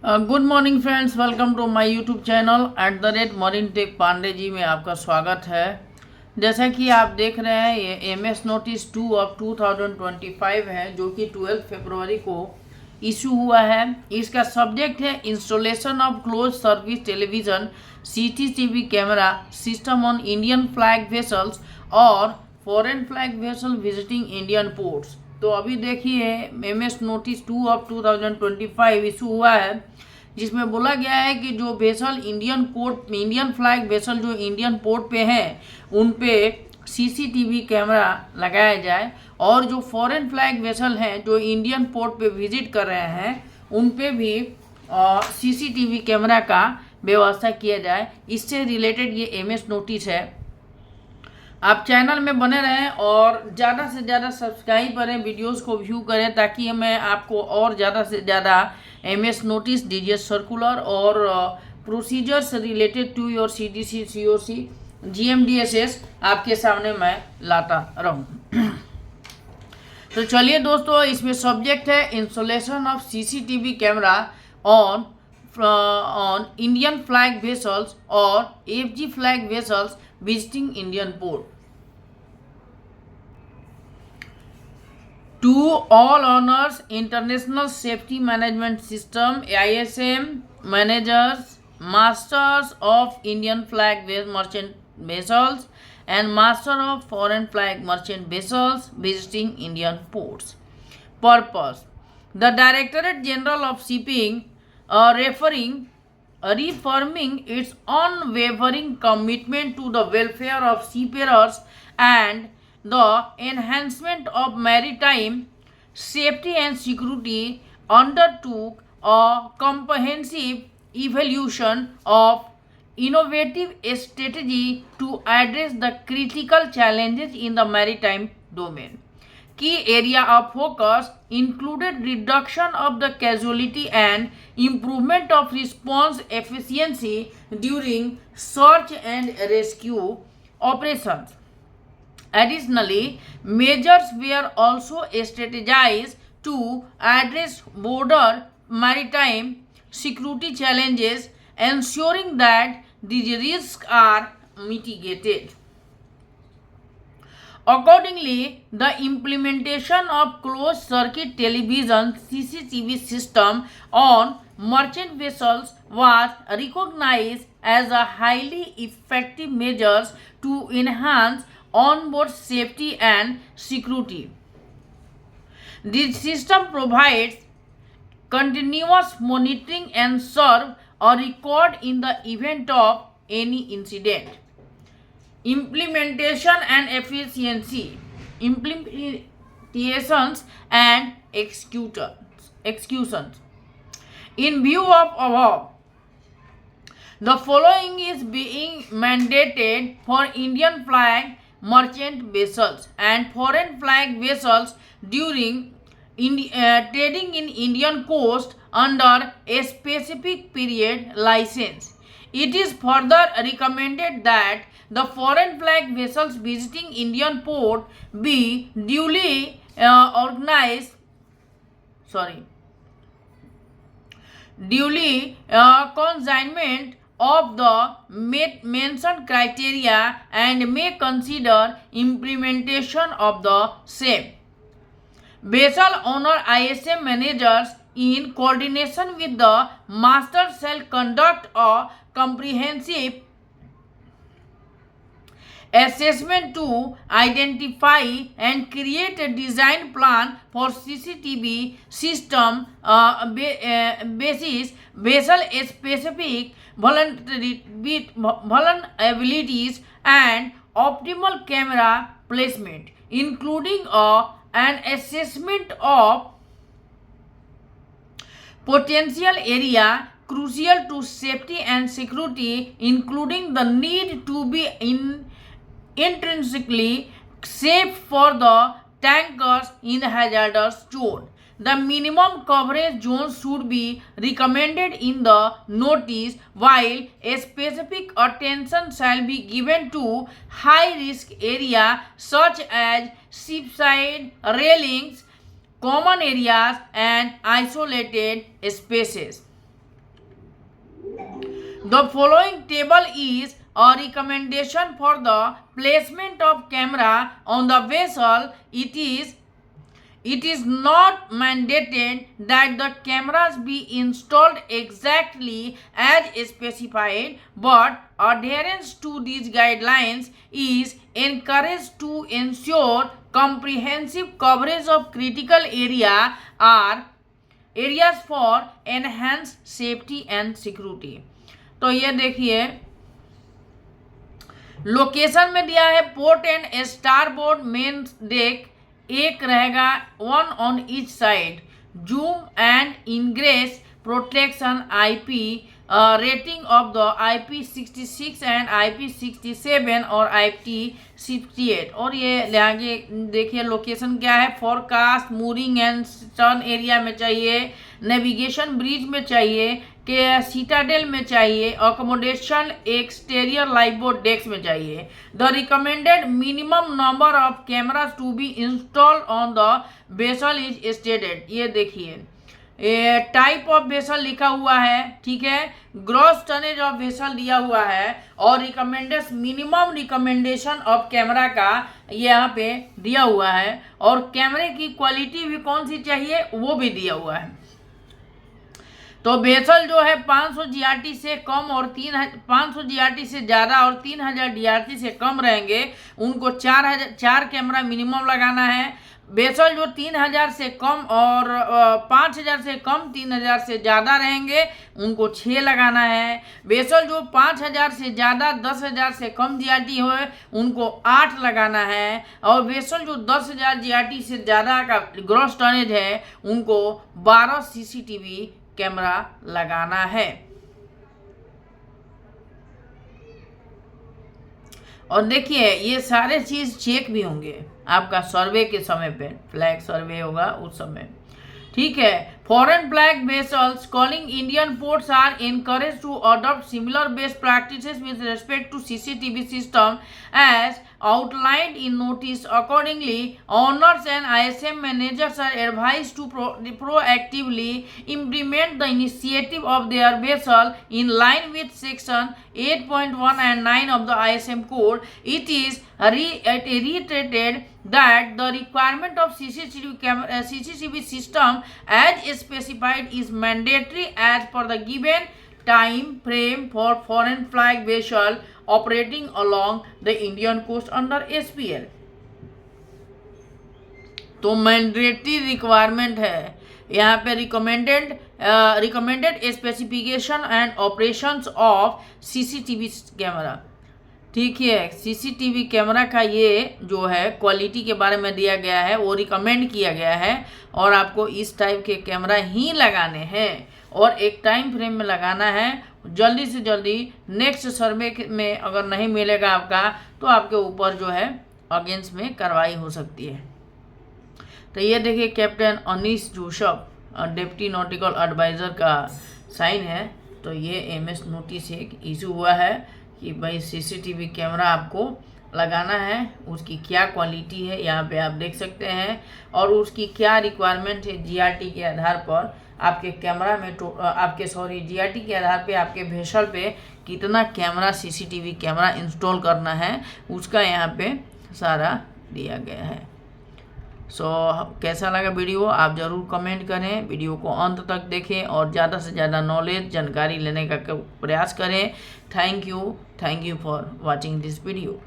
Good morning friends, welcome to my YouTube channel @Marine Tech Pandey ji में आपका स्वागत है। जैसा कि आप देख रहे हैं, ये एमएस नोटिस 2 ऑफ 2025 है, जो कि 12 फरवरी को इशू हुआ है। इसका सब्जेक्ट है installation of close service television CCTV camera system on Indian flag vessels और foreign flag vessel visiting Indian ports. तो अभी देखिए, एमएस नोटिस 2 ऑफ 2025 इशू हुआ है, जिसमें बोला गया है कि जो वेसल इंडियन फ्लैग वेसल जो इंडियन पोर्ट पे हैं, उन पे सीसीटीवी कैमरा लगाया जाए, और जो फॉरेन फ्लैग वेसल हैं जो इंडियन पोर्ट पे विजिट कर रहे हैं, उन पे भी सीसीटीवी कैमरा का व्यवस्था किया जाए। इससे रिलेटेड ये एमएस नोटिस है। आप चैनल में बने रहें और ज़्यादा से ज़्यादा सब्सक्राइब करें, वीडियोस को व्यू करें, ताकि मैं आपको और ज़्यादा से ज़्यादा एमएस नोटिस, डीजीएस सर्कुलर और procedures related to your CDC, COC, GMDSS आपके सामने मैं लाता रहूं। तो चलिए दोस्तों, इसमें सब्जेक्ट है installation of CCTV camera on Indian flag vessels और FG flag vessels visiting Indian port. To all honors International Safety Management System (ISM) managers, masters of Indian flag merchant vessels and master of foreign flag merchant vessels visiting Indian ports. Purpose: the Directorate General of Shipping reaffirming its unwavering commitment to the welfare of seafarers and the enhancement of maritime safety and security, undertook a comprehensive evaluation of innovative strategy to address the critical challenges in the maritime domain. Key area of focus included reduction of the casualty and improvement of response efficiency during search and rescue operations. Additionally, measures were also strategized to address border maritime security challenges, ensuring that these risks are mitigated. Accordingly, the implementation of closed circuit television CCTV system on merchant vessels was recognized as a highly effective measure to enhance onboard safety and security. This system provides continuous monitoring and serve a record in the event of any incident. Implementation and efficiency. Implementations and executions. In view of above, the following is being mandated for Indian flag merchant vessels and foreign flag vessels during trading in Indian coast under a specific period license. It is further recommended that the foreign flag vessels visiting Indian port be duly consignment of the mentioned criteria and may consider implementation of the same. Vessel owner ISM managers in coordination with the master shall conduct a comprehensive assessment to identify and create a design plan for CCTV system basis vessel specific vulnerabilities and optimal camera placement, including an assessment of potential area crucial to safety and security, including the need to be intrinsically safe for the tankers in hazardous zone. The minimum coverage zones should be recommended in the notice, while a specific attention shall be given to high risk area such as shipside railings, common areas and isolated spaces. The following table is a recommendation for the placement of camera on the vessel. It is not mandated that the cameras be installed exactly as specified, but adherence to these guidelines is encouraged to ensure comprehensive coverage of critical areas for enhanced safety and security. तो ये देखिए location में दिया है port and starboard main deck, एक रहेगा one on each side, zoom and ingress protection IP rating of the IP66 and IP67 और IP68। और ये आगे देखिए लोकेशन क्या है, forecast mooring and stern area में चाहिए, नेविगेशन ब्रिज में चाहिए, के सीटाडेल में चाहिए, अकोमोडेशन एक्सटीरियर लाइफबोट डेक्स में चाहिए। The recommended minimum number of cameras to be installed on the vessel is stated. ये देखिए टाइप ऑफ वेसल लिखा हुआ है, ठीक है, ग्रॉस टनेज ऑफ वेसल दिया हुआ है और मिनिमम रिकमेंडेशन ऑफ कैमरा का यहाँ पे दिया हुआ है और कैमरे की क्वालिटी भी कौन सी चाहिए वो भी दिया हुआ है। तो वेसल जो है 500 GRT से कम और 500 GRT से ज़्यादा और 3000 DRT से कम रहेंगे, उनको 4 कैमरा मिनिमम लगाना है। वेसल जो 3000 से कम और 5000 से कम 3000 से ज़्यादा रहेंगे उनको 6 लगाना है। वेसल जो 5000 से ज़्यादा 10000 से कम GRT हो उनको 8 लगाना है और वेसल जो 10000 GRT से ज़्यादा का ग्रॉस टनेज है उनको 12 CCTV कैमरा लगाना है। और देखिए ये सारे चीज चेक भी होंगे आपका सर्वे के समय पे, फ्लैग सर्वे होगा उस समय, ठीक है। Foreign flag vessels calling Indian ports are encourage to adopt similar best practices with respect to CCTV system as outlined in notice. Accordingly, owners and ISM managers are advised to proactively implement the initiative of their vessel in line with section 8.1 and 9 of the ISM code. It is reiterated that the requirement of CCTV system as specified is mandatory as per the given time frame for foreign flag vessel operating along the Indian coast under SPL। तो mandatory requirement है यहाँ पे, recommended specification and operations of CCTV camera, ठीक है। CCTV camera का ये जो है क्वालिटी के बारे में दिया गया है, वो रिकमेंड किया गया है और आपको इस टाइप के कैमरा ही लगाने हैं और एक टाइम फ्रेम में लगाना है। जल्दी से जल्दी नेक्स्ट सर्वे में अगर नहीं मिलेगा आपका तो आपके ऊपर जो है अगेंस्ट में कार्रवाई हो सकती है। तो ये देखिए captain Anees Joseph deputy nautical adviser का साइन है। तो ये MS नोटिस एक इशू हुआ है कि भाई CCTV कैमरा आपको लगाना है, उसकी क्या क्वालिटी है यहाँ पे आप देख सकते हैं और उसकी क्या रिक्वायरमेंट है GRT के आधार पर आपके कैमरा में GRT के आधार पे आपके वेसल पे कितना कैमरा CCTV कैमरा इंस्टॉल करना है उसका यहाँ पे सारा दिया गया है। कैसा लगा वीडियो आप ज़रूर कमेंट करें, वीडियो को अंत तक देखें और ज़्यादा से ज़्यादा नॉलेज जानकारी लेने का प्रयास करें। Thank you for watching this video.